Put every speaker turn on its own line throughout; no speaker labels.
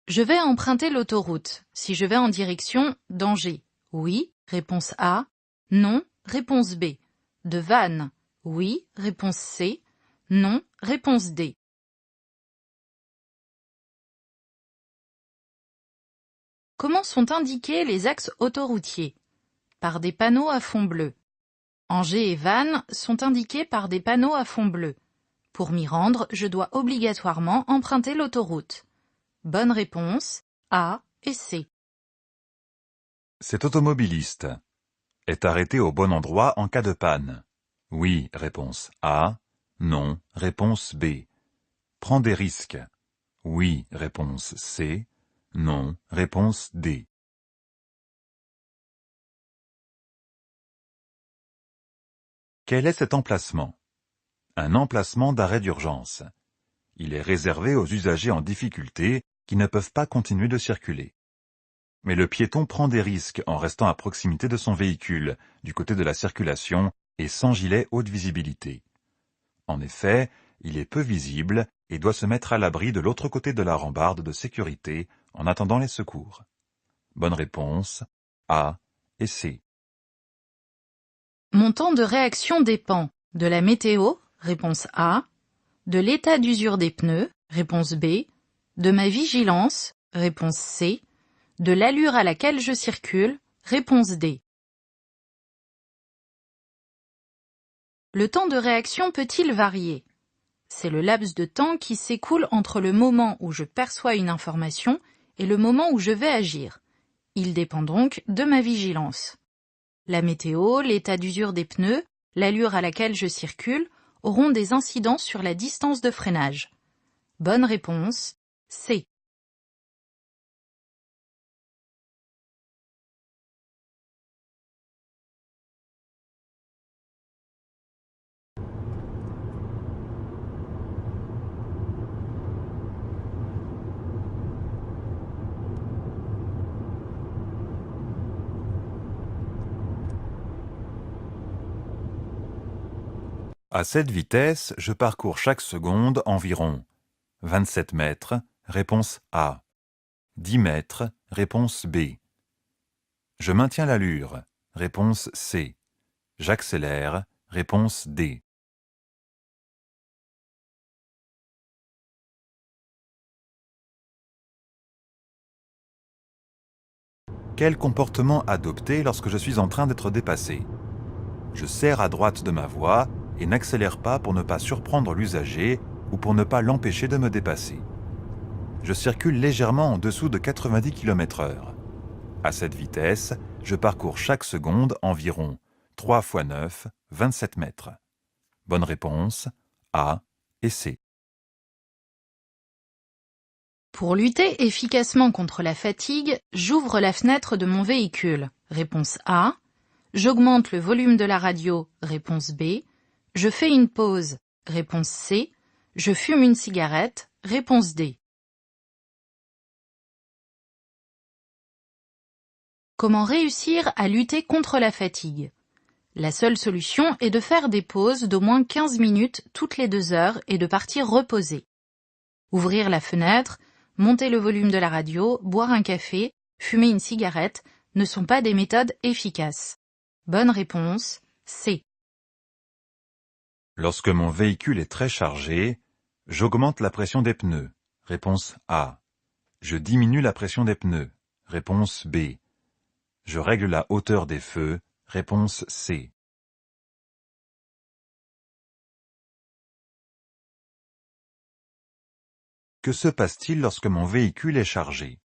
Je vais emprunter l'autoroute. Si je vais en direction d'Angers. Oui, réponse A. Non, réponse B. De Vannes. Oui, réponse C. Non, réponse D. Comment sont indiqués les axes autoroutiers? Par des panneaux à fond bleu. Angers et Vannes sont indiqués par des panneaux à fond bleu. Pour m'y rendre, je dois obligatoirement emprunter l'autoroute. Bonne réponse, A et C.
Cet automobiliste est arrêté au bon endroit en cas de panne. Oui, réponse A. Non, réponse B. Prend des risques. Oui, réponse C. Non, réponse D. Quel est cet emplacement? Un emplacement d'arrêt d'urgence. Il est réservé aux usagers en difficulté qui ne peuvent pas continuer de circuler. Mais le piéton prend des risques en restant à proximité de son véhicule, du côté de la circulation et sans gilet haute visibilité. En effet, il est peu visible et doit se mettre à l'abri de l'autre côté de la rambarde de sécurité en attendant les secours. Bonne réponse, A et C.
Mon temps de réaction dépend de la météo, réponse A, de l'état d'usure des pneus, réponse B, de ma vigilance, réponse C, de l'allure à laquelle je circule, réponse D. Le temps de réaction peut-il varier? C'est le laps de temps qui s'écoule entre le moment où je perçois une information et le moment où je vais agir. Il dépend donc de ma vigilance. La météo, l'état d'usure des pneus, l'allure à laquelle je circule auront des incidences sur la distance de freinage. Bonne réponse, C.
À cette vitesse, je parcours chaque seconde environ 27 mètres, réponse A. 10 mètres, réponse B. Je maintiens l'allure, réponse C. J'accélère, réponse D. Quel comportement adopter lorsque je suis en train d'être dépassé? Je serre à droite de ma voie et n'accélère pas pour ne pas surprendre l'usager ou pour ne pas l'empêcher de me dépasser. Je circule légèrement en dessous de 90 km/h. À cette vitesse, je parcours chaque seconde environ 3 x 9, 27 mètres. Bonne réponse, A et C.
Pour lutter efficacement contre la fatigue, j'ouvre la fenêtre de mon véhicule. Réponse A. J'augmente le volume de la radio. Réponse B. Je fais une pause. Réponse C. Je fume une cigarette. Réponse D. Comment réussir à lutter contre la fatigue? La seule solution est de faire des pauses d'au moins 15 minutes toutes les 2 heures et de partir reposer. Ouvrir la fenêtre, monter le volume de la radio, boire un café, fumer une cigarette ne sont pas des méthodes efficaces. Bonne réponse, C.
Lorsque mon véhicule est très chargé, j'augmente la pression des pneus. Réponse A. Je diminue la pression des pneus. Réponse B. Je règle la hauteur des feux. Réponse C. Que se passe-t-il lorsque mon véhicule est chargé?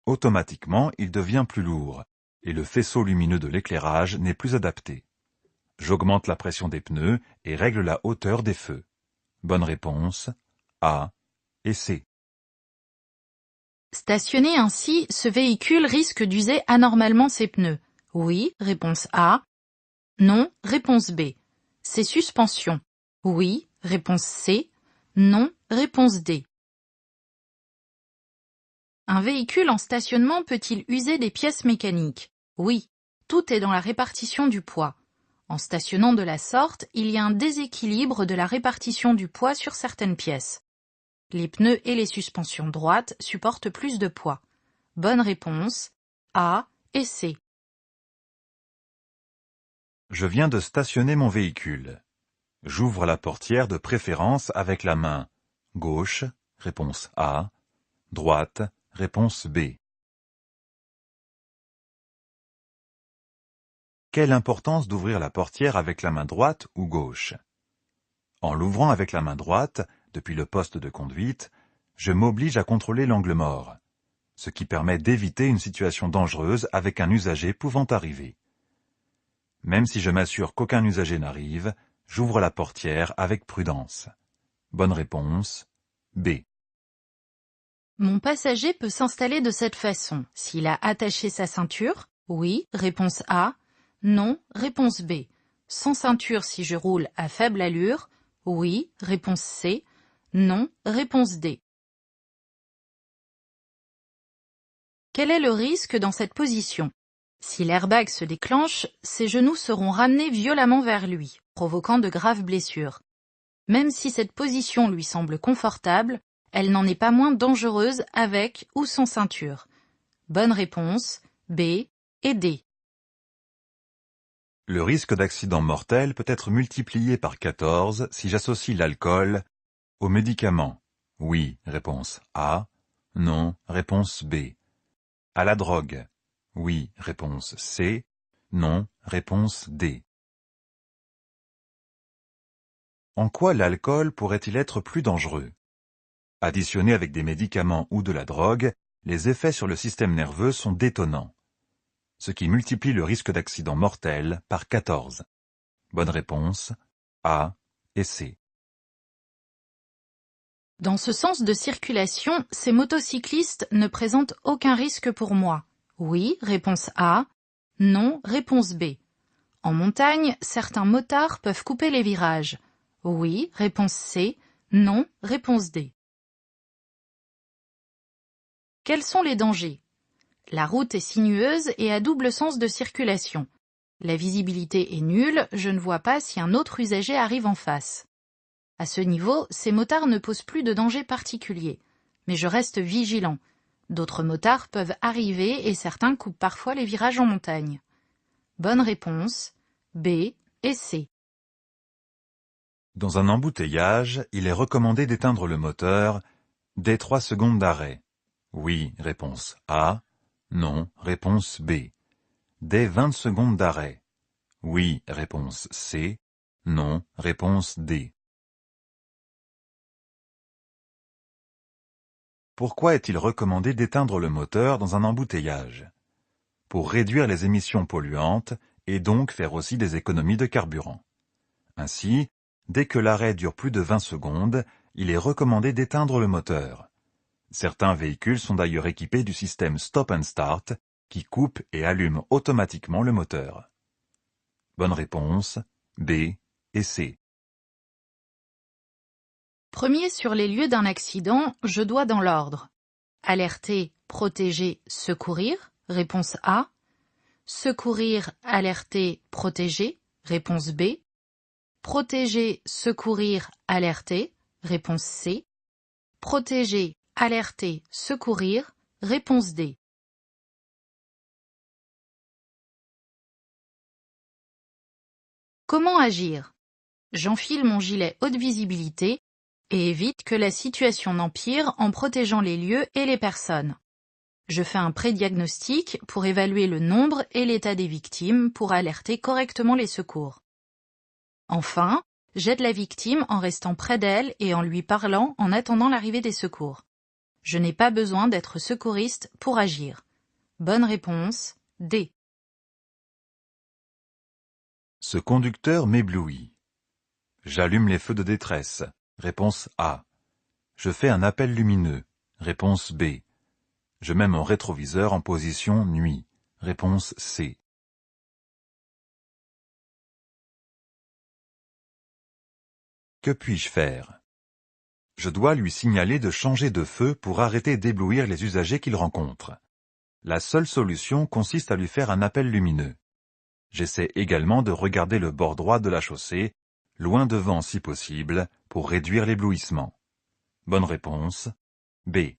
Automatiquement, il devient plus lourd, et le faisceau lumineux de l'éclairage n'est plus adapté. J'augmente la pression des pneus et règle la hauteur des feux. Bonne réponse, A et C.
Stationné ainsi, ce véhicule risque d'user anormalement ses pneus. Oui, réponse A. Non, réponse B. Ses suspensions. Oui, réponse C. Non, réponse D. Un véhicule en stationnement peut-il user des pièces mécaniques? Oui, tout est dans la répartition du poids. En stationnant de la sorte, il y a un déséquilibre de la répartition du poids sur certaines pièces. Les pneus et les suspensions droites supportent plus de poids. Bonne réponse A et C.
Je viens de stationner mon véhicule. J'ouvre la portière de préférence avec la main gauche, réponse A, droite, réponse B. Quelle importance d'ouvrir la portière avec la main droite ou gauche? En l'ouvrant avec la main droite, depuis le poste de conduite, je m'oblige à contrôler l'angle mort, ce qui permet d'éviter une situation dangereuse avec un usager pouvant arriver. Même si je m'assure qu'aucun usager n'arrive, j'ouvre la portière avec prudence. Bonne réponse B.
Mon passager peut s'installer de cette façon s'il a attaché sa ceinture. Oui, réponse A. Non, réponse B. Sans ceinture si je roule à faible allure. Oui, réponse C. Non, réponse D. Quel est le risque dans cette position? Si l'airbag se déclenche, ses genoux seront ramenés violemment vers lui, provoquant de graves blessures. Même si cette position lui semble confortable, elle n'en est pas moins dangereuse avec ou sans ceinture. Bonne réponse B et D.
Le risque d'accident mortel peut être multiplié par 14 si j'associe l'alcool aux médicaments. Oui, réponse A. Non, réponse B. À la drogue. Oui, réponse C. Non, réponse D. En quoi l'alcool pourrait-il être plus dangereux? Additionné avec des médicaments ou de la drogue, les effets sur le système nerveux sont détonnants, ce qui multiplie le risque d'accident mortel par 14. Bonne réponse A et C.
Dans ce sens de circulation, ces motocyclistes ne présentent aucun risque pour moi. Oui, réponse A. Non, réponse B. En montagne, certains motards peuvent couper les virages. Oui, réponse C. Non, réponse D. Quels sont les dangers? La route est sinueuse et à double sens de circulation. La visibilité est nulle, je ne vois pas si un autre usager arrive en face. À ce niveau, ces motards ne posent plus de danger particulier. Mais je reste vigilant. D'autres motards peuvent arriver et certains coupent parfois les virages en montagne. Bonne réponse B et C.
Dans un embouteillage, il est recommandé d'éteindre le moteur dès 3 secondes d'arrêt. Oui, réponse A. Non, réponse B. Dès 20 secondes d'arrêt. Oui, réponse C. Non, réponse D. Pourquoi est-il recommandé d'éteindre le moteur dans un embouteillage? Pour réduire les émissions polluantes et donc faire aussi des économies de carburant. Ainsi, dès que l'arrêt dure plus de 20 secondes, il est recommandé d'éteindre le moteur. Certains véhicules sont d'ailleurs équipés du système Stop and Start qui coupe et allume automatiquement le moteur. Bonne réponse B et C.
Premier sur les lieux d'un accident, je dois dans l'ordre. Alerter, protéger, secourir, réponse A. Secourir, alerter, protéger, réponse B. Protéger, secourir, alerter, réponse C. Protéger, alerter, secourir, réponse D. Comment agir? J'enfile mon gilet haute visibilité et évite que la situation n'empire en protégeant les lieux et les personnes. Je fais un pré-diagnostic pour évaluer le nombre et l'état des victimes pour alerter correctement les secours. Enfin, j'aide la victime en restant près d'elle et en lui parlant en attendant l'arrivée des secours. Je n'ai pas besoin d'être secouriste pour agir. Bonne réponse D.
Ce conducteur m'éblouit. J'allume les feux de détresse. Réponse A. Je fais un appel lumineux. Réponse B. Je mets mon rétroviseur en position nuit. Réponse C. Que puis-je faire? Je dois lui signaler de changer de feu pour arrêter d'éblouir les usagers qu'il rencontre. La seule solution consiste à lui faire un appel lumineux. J'essaie également de regarder le bord droit de la chaussée, loin devant si possible, pour réduire l'éblouissement. Bonne réponse. B.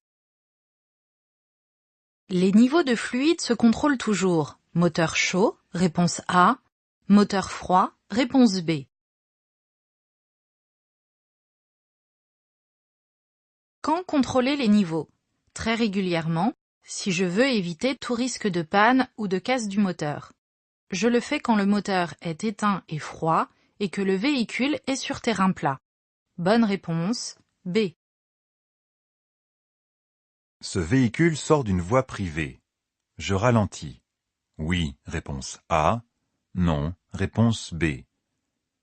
Les niveaux de fluide se contrôlent toujours. Moteur chaud, réponse A. Moteur froid, réponse B. Quand contrôler les niveaux? Très régulièrement, si je veux éviter tout risque de panne ou de casse du moteur. Je le fais quand le moteur est éteint et froid et que le véhicule est sur terrain plat. Bonne réponse, B.
Ce véhicule sort d'une voie privée. Je ralentis. Oui, réponse A. Non, réponse B.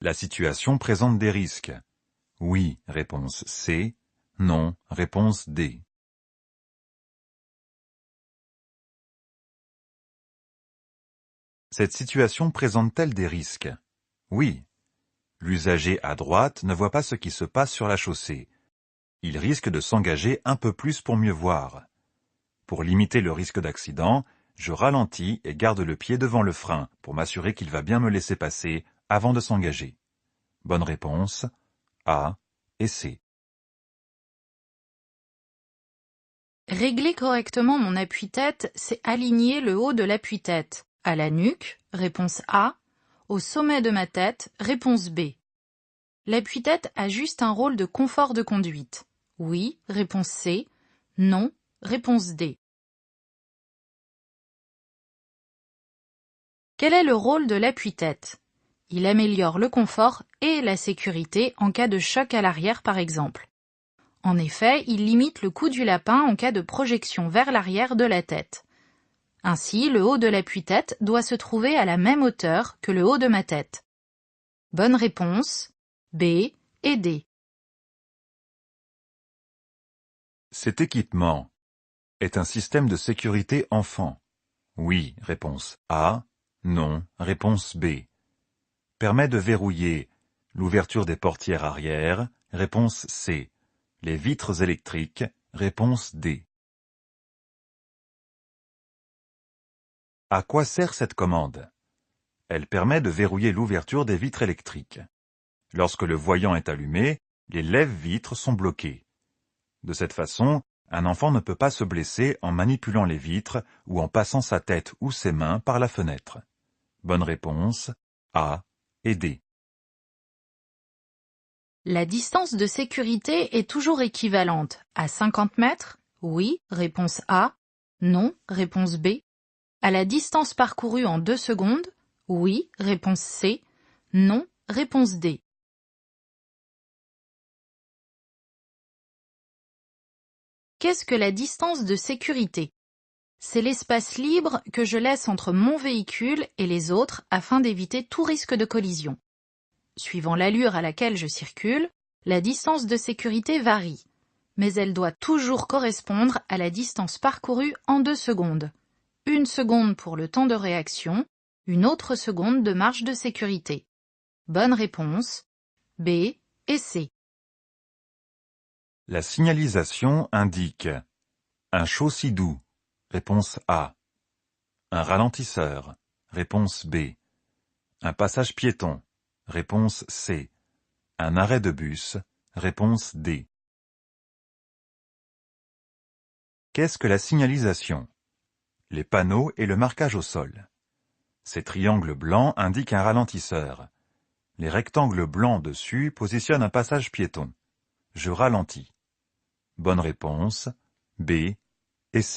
La situation présente des risques. Oui, réponse C. Non, réponse D. Cette situation présente-t-elle des risques? Oui. L'usager à droite ne voit pas ce qui se passe sur la chaussée. Il risque de s'engager un peu plus pour mieux voir. Pour limiter le risque d'accident, je ralentis et garde le pied devant le frein pour m'assurer qu'il va bien me laisser passer avant de s'engager. Bonne réponse, A et C.
Régler correctement mon appuie-tête, c'est aligner le haut de l'appui-tête. À la nuque, réponse A. Au sommet de ma tête, réponse B. L'appui-tête a juste un rôle de confort de conduite. Oui, réponse C. Non, réponse D. Quel est le rôle de l'appui-tête? Il améliore le confort et la sécurité en cas de choc à l'arrière par exemple. En effet, il limite le coup du lapin en cas de projection vers l'arrière de la tête. Ainsi, le haut de l'appui-tête doit se trouver à la même hauteur que le haut de ma tête. Bonne réponse, B et D.
Cet équipement est un système de sécurité enfant. Oui, réponse A. Non, réponse B. Permet de verrouiller l'ouverture des portières arrière, réponse C. Les vitres électriques, réponse D. À quoi sert cette commande? Elle permet de verrouiller l'ouverture des vitres électriques. Lorsque le voyant est allumé, les lève-vitres sont bloquées. De cette façon, un enfant ne peut pas se blesser en manipulant les vitres ou en passant sa tête ou ses mains par la fenêtre. Bonne réponse, A et D.
La distance de sécurité est toujours équivalente à 50 mètres? Oui, réponse A. Non, réponse B. À la distance parcourue en 2 secondes? Oui, réponse C. Non, réponse D. Qu'est-ce que la distance de sécurité? C'est l'espace libre que je laisse entre mon véhicule et les autres afin d'éviter tout risque de collision. Suivant l'allure à laquelle je circule, la distance de sécurité varie, mais elle doit toujours correspondre à la distance parcourue en 2 secondes. 1 seconde pour le temps de réaction, une autre seconde de marge de sécurité. Bonne réponse, B et C.
La signalisation indique un châssis doux, réponse A. Un ralentisseur, réponse B. Un passage piéton, réponse C. Un arrêt de bus, réponse D. Qu'est-ce que la signalisation? Les panneaux et le marquage au sol. Ces triangles blancs indiquent un ralentisseur. Les rectangles blancs dessus positionnent un passage piéton. Je ralentis. Bonne réponse, B et C.